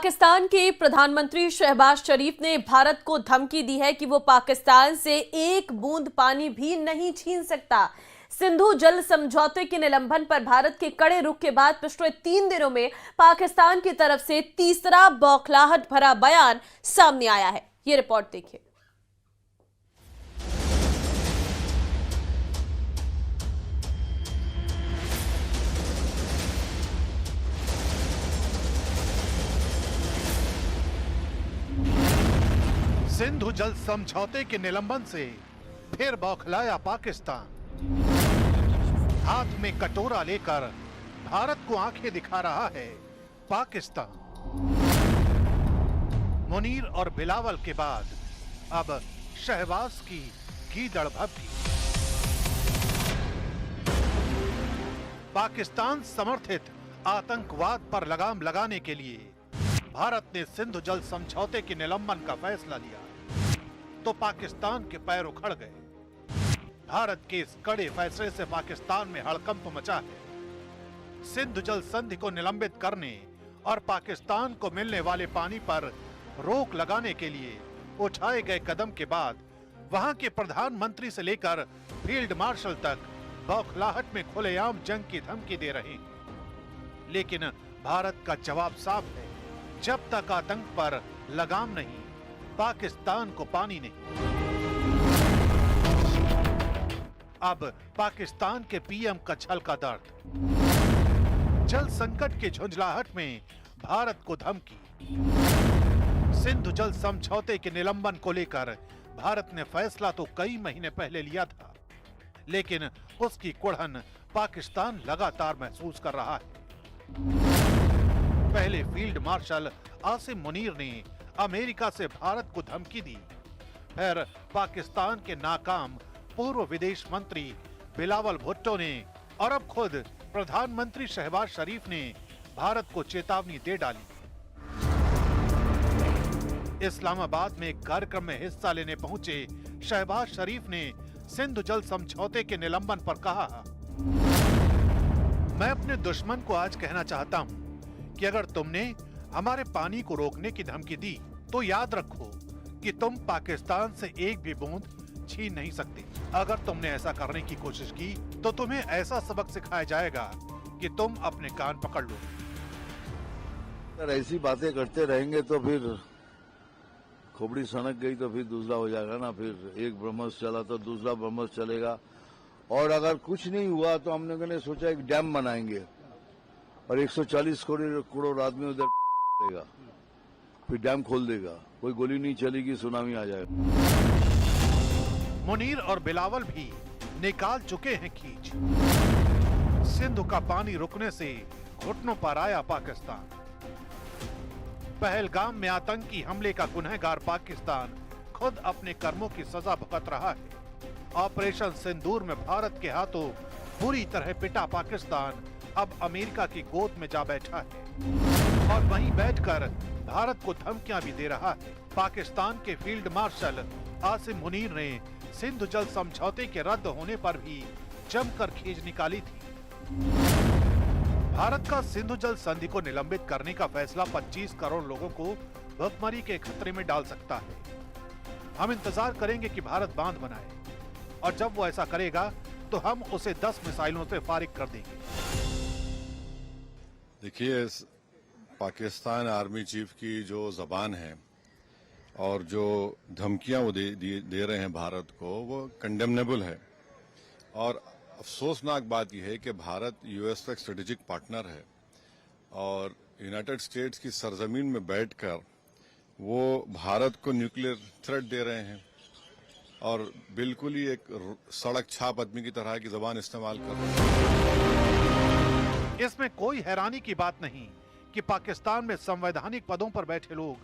पाकिस्तान के प्रधानमंत्री शहबाज शरीफ ने भारत को धमकी दी है कि वो पाकिस्तान से एक बूंद पानी भी नहीं छीन सकता। सिंधु जल समझौते के निलंबन पर भारत के कड़े रुख के बाद पिछले 3 दिनों में पाकिस्तान की तरफ से तीसरा बौखलाहट भरा बयान सामने आया है। ये रिपोर्ट देखिए। सिंधु जल समझौते के निलंबन से फिर बौखलाया पाकिस्तान। हाथ में कटोरा लेकर भारत को आंखें दिखा रहा है पाकिस्तान। मुनीर और बिलावल के बाद अब शहबाज की गीदड़ भभकी। पाकिस्तान समर्थित आतंकवाद पर लगाम लगाने के लिए भारत ने सिंधु जल समझौते के निलंबन का फैसला लिया तो पाकिस्तान के पैर उखड़ गए। भारत के इस कड़े फैसले से पाकिस्तान में हड़कंप मचा है। सिंधु जल संधि को निलंबित करने और पाकिस्तान को मिलने वाले पानी पर रोक लगाने के लिए उठाए गए कदम के बाद वहां के प्रधानमंत्री से लेकर फील्ड मार्शल तक बौखलाहट में खुलेआम जंग की धमकी दे रहे हैं। लेकिन भारत का जवाब साफ है, जब तक आतंक पर लगाम नहीं, पाकिस्तान को पानी नहीं। अब पाकिस्तान के पीएम का छलका दर्द। जल संकट के झुंझलाहट में भारत को धमकी। सिंधु जल समझौते के निलंबन को लेकर भारत ने फैसला तो कई महीने पहले लिया था, लेकिन उसकी कुड़हन पाकिस्तान लगातार महसूस कर रहा है। पहले फील्ड मार्शल आसिम मुनीर ने अमेरिका से भारत को धमकी दी, फिर पाकिस्तान के नाकाम पूर्व विदेश मंत्री बिलावल भुट्टो ने और अब खुद प्रधानमंत्री शहबाज शरीफ ने भारत को चेतावनी दे डाली। इस्लामाबाद में एक कार्यक्रम में हिस्सा लेने पहुंचे शहबाज शरीफ ने सिंधु जल समझौते के निलंबन पर कहा, मैं अपने दुश्मन को आज कहना चाहता हूं कि अगर तुमने हमारे पानी को रोकने की धमकी दी तो याद रखो कि तुम पाकिस्तान से एक भी बूंद छीन नहीं सकते। अगर तुमने ऐसा करने की कोशिश की तो तुम्हें ऐसा सबक सिखाया जाएगा कि तुम अपने कान पकड़ लो। अगर ऐसी बातें करते रहेंगे तो फिर खोपड़ी सनक गई तो फिर दूसरा हो जाएगा ना। फिर एक ब्रह्मस चला तो दूसरा ब्रह्मस चलेगा। और अगर कुछ नहीं हुआ तो हम लोगों ने सोचा एक डैम बनाएंगे और 140 करोड़ आदमी उधर देगा, फिर डैम खोल देगा, कोई गोली नहीं चलेगी, सुनामी आ जाएगा। मुनीर और बिलावल भी निकाल चुके हैं खींच। सिंधु का पानी रुकने से घुटनों पर आया पाकिस्तान। पहलगाम में आतंकी हमले का गुनहगार पाकिस्तान खुद अपने कर्मों की सजा भुगत रहा है। ऑपरेशन सिंदूर में भारत के हाथों बुरी तरह पिटा पाकिस्तान अब अमेरिका की गोद में जा बैठा है और वहीं बैठकर भारत को धमकियां भी दे रहा है। पाकिस्तान के फील्ड मार्शल आसिम मुनीर ने सिंधु जल समझौते के रद्द होने पर भी जमकर खींच निकाली थी। भारत का सिंधु जल संधि को निलंबित करने का फैसला 25 करोड़ लोगों को भुखमरी के खतरे में डाल सकता है। हम इंतजार करेंगे कि भारत बांध बनाए और जब वो ऐसा करेगा तो हम उसे 10 मिसाइलों से फारिग कर देंगे। देखिए, पाकिस्तान आर्मी चीफ की जो जबान है और जो धमकियां वो दे रहे हैं भारत को, वो कंडेमनेबल है। और अफसोसनाक बात यह है कि भारत यूएस का एक स्ट्रेटेजिक पार्टनर है और यूनाइटेड स्टेट्स की सरजमीन में बैठकर वो भारत को न्यूक्लियर थ्रेट दे रहे हैं और बिल्कुल ही एक सड़क छाप आदमी की तरह की जबान इस्तेमाल कर रहे हैं। इसमें कोई हैरानी की बात नहीं कि पाकिस्तान में संवैधानिक पदों पर बैठे लोग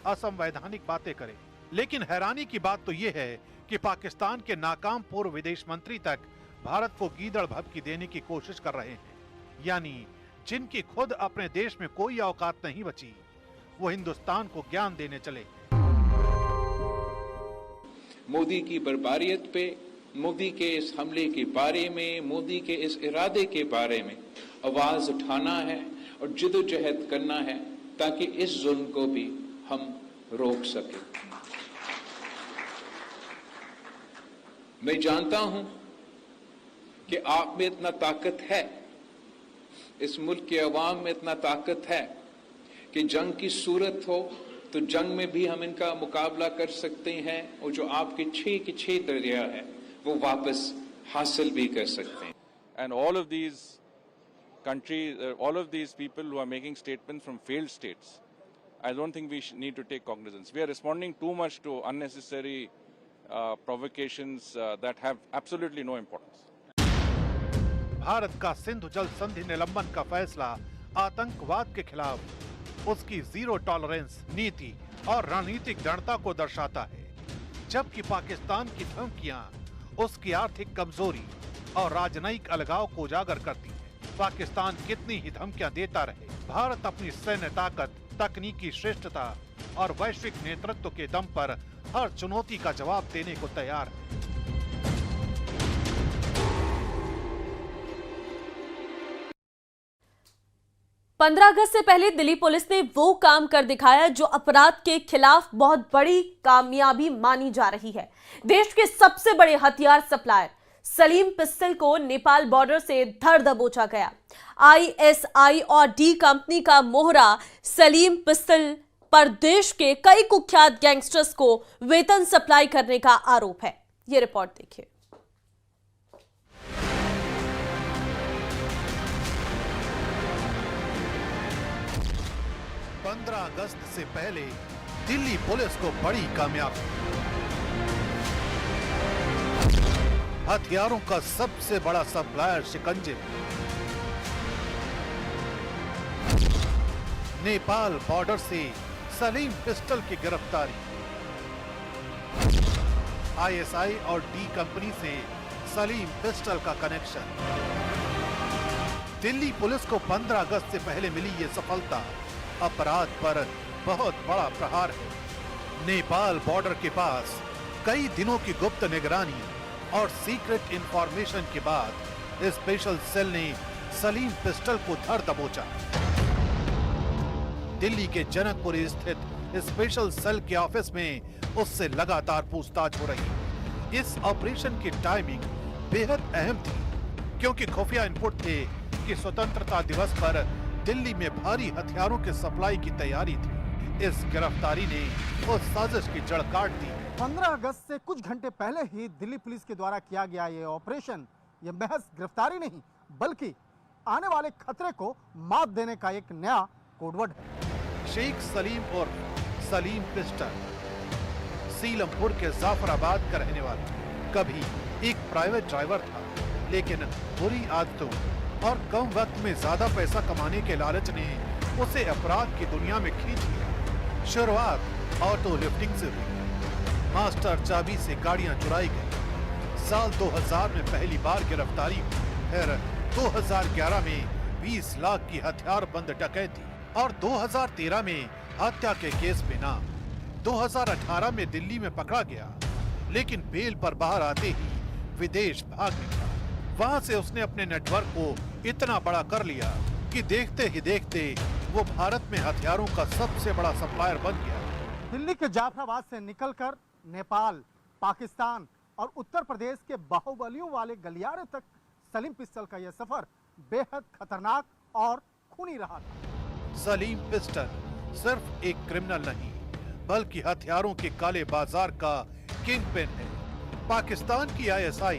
असंवैधानिक बातें करें, लेकिन हैरानी की बात तो ये है कि पाकिस्तान के नाकाम पूर्व विदेश मंत्री तक भारत को गीदड़ भभकी देने की कोशिश कर रहे हैं। यानी जिनकी खुद अपने देश में कोई औकात नहीं बची, वो हिंदुस्तान को ज्ञान देने चले। मोदी की बर्बारियत पे, मोदी के इस हमले के बारे में, मोदी के इस इरादे के बारे में आवाज उठाना है और जिदोजहद करना है ताकि इस जुल्म को भी हम रोक सकें। मैं जानता हूं कि आप में इतना ताकत है, इस मुल्क के अवाम में इतना ताकत है कि जंग की सूरत हो तो जंग में भी हम इनका मुकाबला कर सकते हैं और जो आपके 6 के 6 दरिया है वो वापस हासिल भी कर सकते हैं। And all of these countries, all of these people who are making statements from failed states, I don't think we need to take cognizance. We are responding too much to unnecessary provocations that have absolutely no importance. Bharat का सिंधु जल संधि निलंबन का फैसला आतंकवाद के खिलाफ उसकी जीरो टॉलरेंस नीति और रणनीतिक दृढ़ता को दर्शाता है, जबकि पाकिस्तान की धमकियां उसकी आर्थिक कमजोरी और राजनयिक अलगाव को उजागर करती है। पाकिस्तान कितनी ही धमकियां देता रहे, भारत अपनी सैन्य ताकत, तकनीकी श्रेष्ठता और वैश्विक नेतृत्व के दम पर हर चुनौती का जवाब देने को तैयार है। पंद्रह अगस्त से पहले दिल्ली पुलिस ने वो काम कर दिखाया जो अपराध के खिलाफ बहुत बड़ी कामयाबी मानी जा रही है। देश के सबसे बड़े हथियार सप्लायर सलीम पिस्टल को नेपाल बॉर्डर से धर दबोचा गया। ISI और डी कंपनी का मोहरा सलीम पिस्टल पर देश के कई कुख्यात गैंगस्टर्स को वेतन सप्लाई करने का आरोप है। ये रिपोर्ट देखिए। 15 अगस्त से पहले दिल्ली पुलिस को बड़ी कामयाबी। हथियारों का सबसे बड़ा सप्लायर शिकंजे में। नेपाल बॉर्डर से सलीम पिस्टल की गिरफ्तारी। ISI और डी कंपनी से सलीम पिस्टल का कनेक्शन। दिल्ली पुलिस को 15 अगस्त से पहले मिली ये सफलता अपराध पर बहुत बड़ा प्रहार है। नेपाल बॉर्डर के पास कई दिनों की गुप्त निगरानी और सीक्रेट इंफॉर्मेशन के बाद स्पेशल सेल ने सलीम पिस्टल को धर दबोचा। दिल्ली के जनकपुरी स्थित स्पेशल सेल के ऑफिस में उससे लगातार पूछताछ हो रही। इस ऑपरेशन की टाइमिंग बेहद अहम थी, क्योंकि खुफिया इनपुट थे कि स्वतंत्रता दिवस पर दिल्ली में भारी हथियारों के सप्लाई की तैयारी थी। इस गिरफ्तारी ने उस साजिश की जड़ काट दी। 15 अगस्त से कुछ घंटे पहले ही दिल्ली पुलिस के द्वारा किया गया ये ऑपरेशन, ये महज गिरफ्तारी नहीं बल्कि आने वाले खतरे को मात देने का एक नया कोडवर्ड है। शेख सलीम और सलीम पिस्टल सीलमपुर के जाफराबाद का रहने वाला कभी एक प्राइवेट ड्राइवर था, लेकिन बुरी आदतों और कम वक्त में ज्यादा पैसा कमाने के लालच ने उसे अपराध की दुनिया में खींच लिया। शुरुआत ऑटो लिफ्टिंग से हुई। मास्टर चाबी से गाड़ियां चुराई गई। साल 2000 में पहली बार गिरफ्तारी हुई। फिर 2011 में 20 लाख की हथियार बंद डकैती और 2013 में हत्या के केस में नाम। 2018 में दिल्ली में पकड़ा गया, लेकिन बेल पर बाहर आते ही विदेश भाग निकला। वहां से उसने अपने नेटवर्क को इतना बड़ा कर लिया कि देखते ही देखते वो भारत में हथियारों का सबसे बड़ा सप्लायर बन गया। दिल्ली के जाफराबाद से निकलकर नेपाल, पाकिस्तान और उत्तर प्रदेश के बाहुबलियों वाले गलियारे तक सलीम पिस्टल का यह सफर बेहद खतरनाक और खूनी रहा था। सलीम पिस्टल सिर्फ एक क्रिमिनल नहीं, बल्कि हथियारों के काले बाजार का किंगपिन है। पाकिस्तान की ISI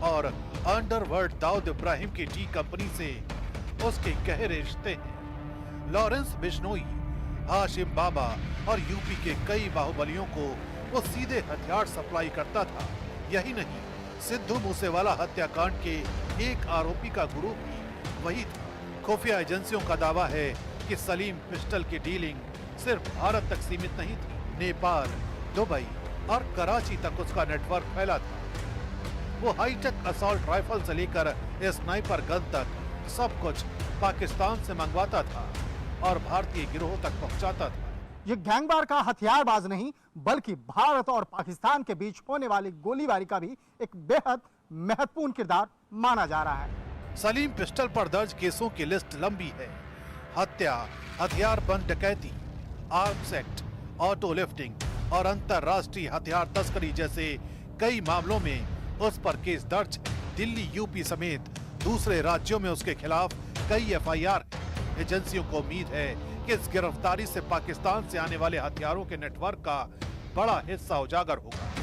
और अंडरवर्ल्ड दाऊद इब्राहिम की डी कंपनी से उसके गहरे रिश्ते हैं। लॉरेंस बिश्नोई, हाशिम बाबा और यूपी के कई बाहुबलियों को वो सीधे हथियार सप्लाई करता था। यही नहीं, सिद्धू मूसेवाला हत्याकांड के एक आरोपी का ग्रुप भी वही था। खुफिया एजेंसियों का दावा है कि सलीम पिस्टल की डीलिंग सिर्फ भारत तक सीमित नहीं थी। नेपाल, दुबई और कराची तक उसका नेटवर्क फैला था। वो हाईटेक असॉल्ट राइफल से लेकर स्नाइपर गन तक सब कुछ पाकिस्तान से मंगवाता था और भारतीय गिरोह तक पहुंचाता था। ये गैंगवार का हथियारबाज नहीं बल्कि भारत और पाकिस्तान के बीच होने वाली गोलीबारी का भी एक बेहद महत्वपूर्ण किरदार माना जा रहा है। सलीम पिस्टल पर दर्ज केसों की लिस्ट लंबी है। हत्या, हथियार बंद डकैती, आर्म्स एक्ट, ऑटो लिफ्टिंग और अंतरराष्ट्रीय हथियार तस्करी जैसे कई मामलों में उस पर केस दर्ज। दिल्ली, यूपी समेत दूसरे राज्यों में उसके खिलाफ कई एफआईआर। एजेंसियों को उम्मीद है कि इस गिरफ्तारी से पाकिस्तान से आने वाले हथियारों के नेटवर्क का बड़ा हिस्सा उजागर होगा।